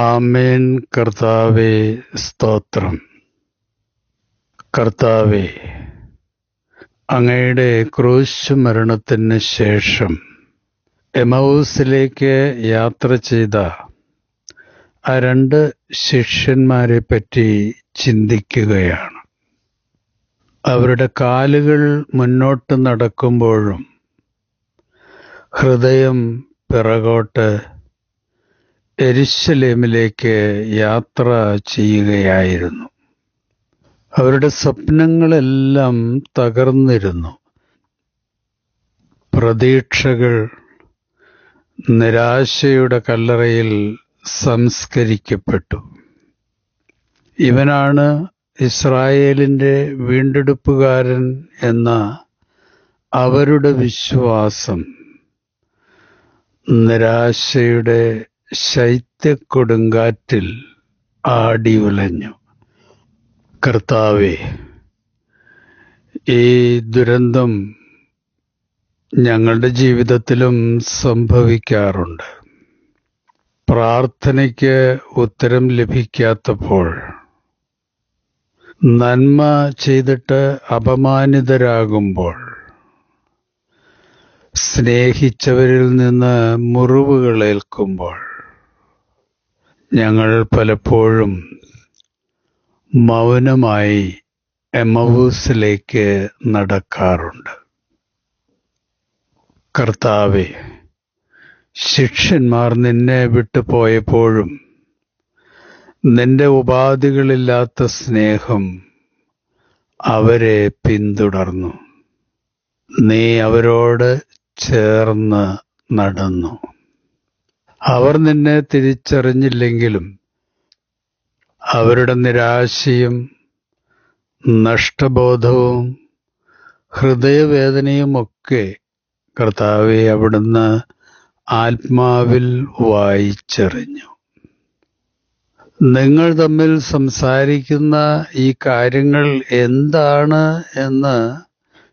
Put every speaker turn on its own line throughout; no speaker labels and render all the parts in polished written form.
ആമേൻ. കർത്താവേ സ്തോത്രം. കർത്താവേ, അങ്ങയുടെ ക്രൂശ് മരണത്തിന് ശേഷം എമൗസിലേക്ക് യാത്ര ചെയ്ത ആ 2 ശിഷ്യന്മാരെ പറ്റി ചിന്തിക്കുകയാണ്. അവരുടെ കാലുകൾ മുന്നോട്ട് നടക്കുമ്പോഴും ഹൃദയം പിറകോട്ട് യെരുശലേമിലേക്ക് യാത്ര ചെയ്യുകയായിരുന്നു. അവരുടെ സ്വപ്നങ്ങളെല്ലാം തകർന്നിരുന്നു. പ്രതീക്ഷകൾ നിരാശയുടെ കല്ലറയിൽ സംസ്കരിക്കപ്പെട്ടു. ഇവനാണ് ഇസ്രായേലിൻ്റെ വീണ്ടെടുപ്പുകാരൻ എന്ന അവരുടെ വിശ്വാസം നിരാശയുടെ ശൈത്യക്കൊടുങ്കാറ്റിൽ ആടി ഉലഞ്ഞു. കർത്താവേ, ഈ ദുരന്തം ഞങ്ങളുടെ ജീവിതത്തിലും സംഭവിക്കാറുണ്ട്. പ്രാർത്ഥനയ്ക്ക് ഉത്തരം ലഭിക്കാത്തപ്പോൾ, നന്മ ചെയ്തിട്ട് അപമാനിതരാകുമ്പോൾ, സ്നേഹിച്ചവരിൽ നിന്ന് മുറിവുകളേൽക്കുമ്പോൾ, ഞങ്ങൾ പലപ്പോഴും മൗനമായി എമൗസിലേക്ക് നടക്കാറുണ്ട്. കർത്താവേ, ശിഷ്യന്മാർ നിന്നെ വിട്ടുപോയപ്പോഴും നിന്റെ ഉപാധികളില്ലാത്ത സ്നേഹം അവരെ പിന്തുടർന്നു. നീ അവരോട് ചേർന്ന് നടന്നു. അവർ നിന്നെ തിരിച്ചറിഞ്ഞില്ലെങ്കിലും അവരുടെ നിരാശയും നഷ്ടബോധവും ഹൃദയവേദനയുമൊക്കെ കർത്താവെ അവിടുന്ന് ആത്മാവിൽ വായിച്ചറിഞ്ഞു. നിങ്ങൾ തമ്മിൽ സംസാരിക്കുന്ന ഈ കാര്യങ്ങൾ എന്താണ് എന്ന്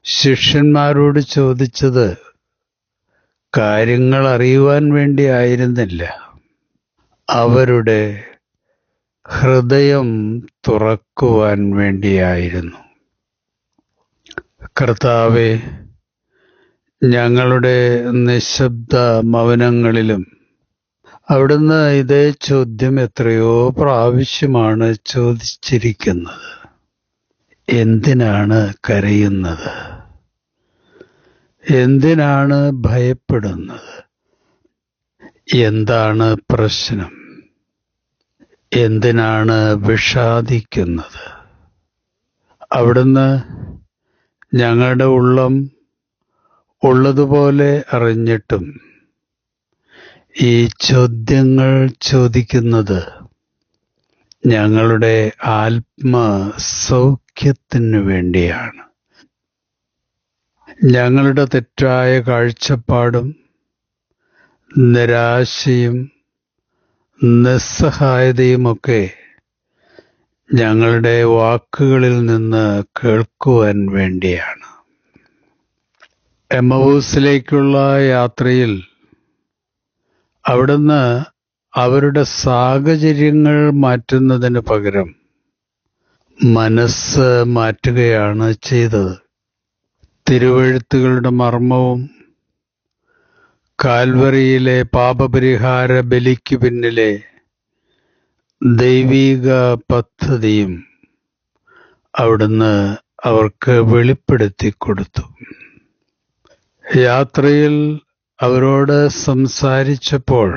ശിഷ്യന്മാരോട് ചോദിച്ചത് കാര്യങ്ങൾ അറിയുവാൻ വേണ്ടി ആയിരുന്നില്ല, അവരുടെ ഹൃദയം തുറക്കുവാൻ വേണ്ടിയായിരുന്നു. കർത്താവെ, ഞങ്ങളുടെ നിശബ്ദ മൗനങ്ങളിലും അവിടുന്ന് ഇതേ ചോദ്യം എത്രയോ പ്രാവശ്യമാണ് ചോദിച്ചിരിക്കുന്നത്. എന്തിനാണ് കരയുന്നത്? എന്തിനാണ് ഭയപ്പെടുന്നത്? എന്താണ് പ്രശ്നം? എന്തിനാണ് വിഷാദിക്കുന്നത്? അവിടുന്ന് ഞങ്ങളുടെ ഉള്ളം ഉള്ളതുപോലെ അറിഞ്ഞിട്ടും ഈ ചോദ്യങ്ങൾ ചോദിക്കുന്നത് ഞങ്ങളുടെ ആത്മസൗഖ്യത്തിനു വേണ്ടിയാണ്. ഞങ്ങളുടെ തെറ്റായ കാഴ്ചപ്പാടും നിരാശയും നിസ്സഹായതയുമൊക്കെ ഞങ്ങളുടെ വാക്കുകളിൽ നിന്ന് കേൾക്കുവാൻ വേണ്ടിയാണ്. എമൗസിലേക്കുള്ള യാത്രയിൽ അവിടുന്ന് അവരുടെ സാഹചര്യങ്ങൾ മാറ്റുന്നതിന് പകരം മനസ്സ് മാറ്റുകയാണ് ചെയ്തത്. തിരുവെഴുത്തുകളുടെ മർമ്മവും കാൽവറിയിലെ പാപപരിഹാര ബലിക്ക് പിന്നിലെ ദൈവിക പദ്ധതിയും അവിടുന്ന് അവർക്ക് വെളിപ്പെടുത്തി കൊടുത്തു. യാത്രയിൽ അവരോട് സംസാരിച്ചപ്പോൾ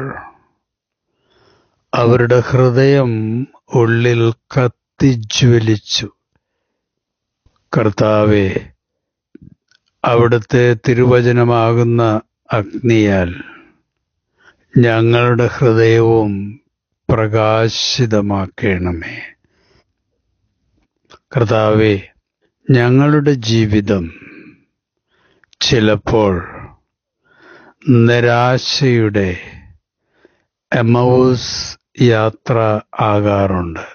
അവരുടെ ഹൃദയം ഉള്ളിൽ കത്തിജ്വലിച്ചു. കർത്താവേ, അവിടുത്തെ തിരുവചനമാകുന്ന അഗ്നിയാൽ ഞങ്ങളുടെ ഹൃദയവും പ്രകാശിതമാക്കണമേ. കർത്താവേ, ഞങ്ങളുടെ ജീവിതം ചിലപ്പോൾ നിരാശയുടെ എമൗസ് യാത്ര ആകാറുണ്ട്.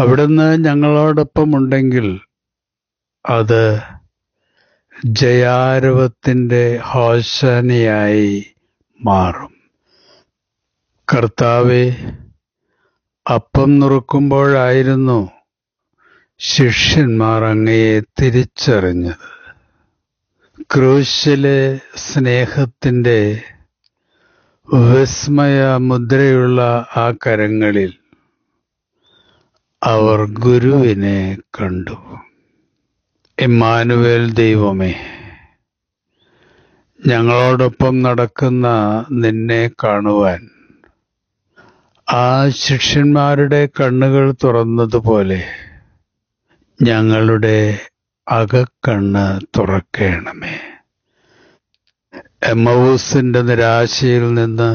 അവിടുന്ന് ഞങ്ങളോടൊപ്പം ഉണ്ടെങ്കിൽ അത് ജയാരവത്തിൻ്റെ ഹോശാനയായി മാറും. കർത്താവേ, അപ്പം നുറുക്കുമ്പോഴായിരുന്നു ശിഷ്യന്മാർ അങ്ങയെ തിരിച്ചറിഞ്ഞത്. ക്രൂശിലെ സ്നേഹത്തിൻ്റെ വിസ്മയ മുദ്രയുള്ള ആ കരങ്ങളിൽ അവർ ഗുരുവിനെ കണ്ടു. ഇമ്മാനുവേൽ ദൈവമേ, ഞങ്ങളോടൊപ്പം നടക്കുന്ന നിന്നെ കാണുവാൻ ആ ശിഷ്യന്മാരുടെ കണ്ണുകൾ തുറന്നതുപോലെ ഞങ്ങളുടെ അകക്കണ്ണ് തുറക്കണമേ. എമ്മവൂസിന്റെ നിരാശയിൽ നിന്ന്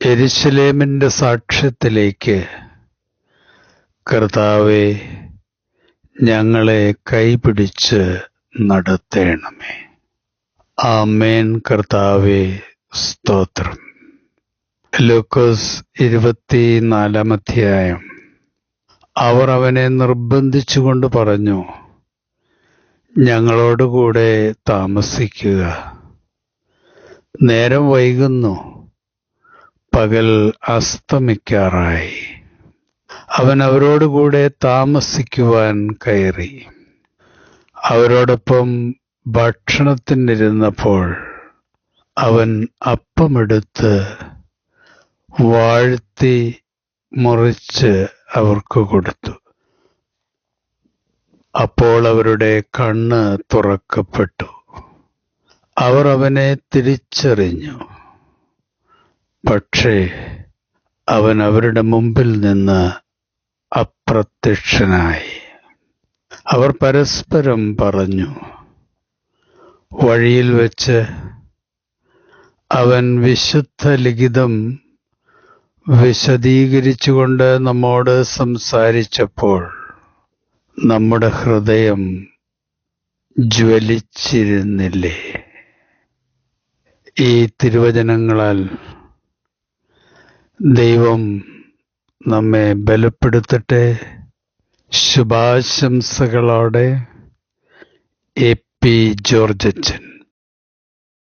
യെരുശലേമിന്റെ സാക്ഷ്യത്തിലേക്ക് കർത്താവേ ഞങ്ങളെ കൈപിടിച്ച് നടത്തേണമേ. ആമേൻ. കർത്താവേ സ്തോത്രം. ലൂക്കോസ് 24 അധ്യായം. അവർ അവനെ നിർബന്ധിച്ചുകൊണ്ട് പറഞ്ഞു, ഞങ്ങളോടുകൂടെ താമസിക്കുക, നേരം വൈകുന്നു, പകൽ അസ്തമിക്കാറായി. അവൻ അവരോടുകൂടെ താമസിക്കുവാൻ കയറി. അവരോടൊപ്പം ഭക്ഷണത്തിനിരുന്നപ്പോൾ അവൻ അപ്പമെടുത്ത് വാഴ്ത്തി മുറിച്ച് അവർക്ക് കൊടുത്തു. അപ്പോൾ അവരുടെ കണ്ണ് തുറക്കപ്പെട്ടു. അവർ അവനെ തിരിച്ചറിഞ്ഞു. പക്ഷേ അവൻ അവരുടെ മുമ്പിൽ നിന്ന് അപ്രത്യക്ഷനായി. അവർ പരസ്പരം പറഞ്ഞു, വഴിയിൽ വെച്ച് അവൻ വിശുദ്ധ ലിഖിതം വിശദീകരിച്ചുകൊണ്ട് നമ്മോട് സംസാരിച്ചപ്പോൾ നമ്മുടെ ഹൃദയം ജ്വലിച്ചിരുന്നില്ലേ? ഈ തിരുവചനങ്ങളാൽ ദൈവം നമ്മെ ബലപ്പെടുത്തട്ടെ. ശുഭാശംസകളോടെ എ പി ജോർജ് അച്ഛൻ.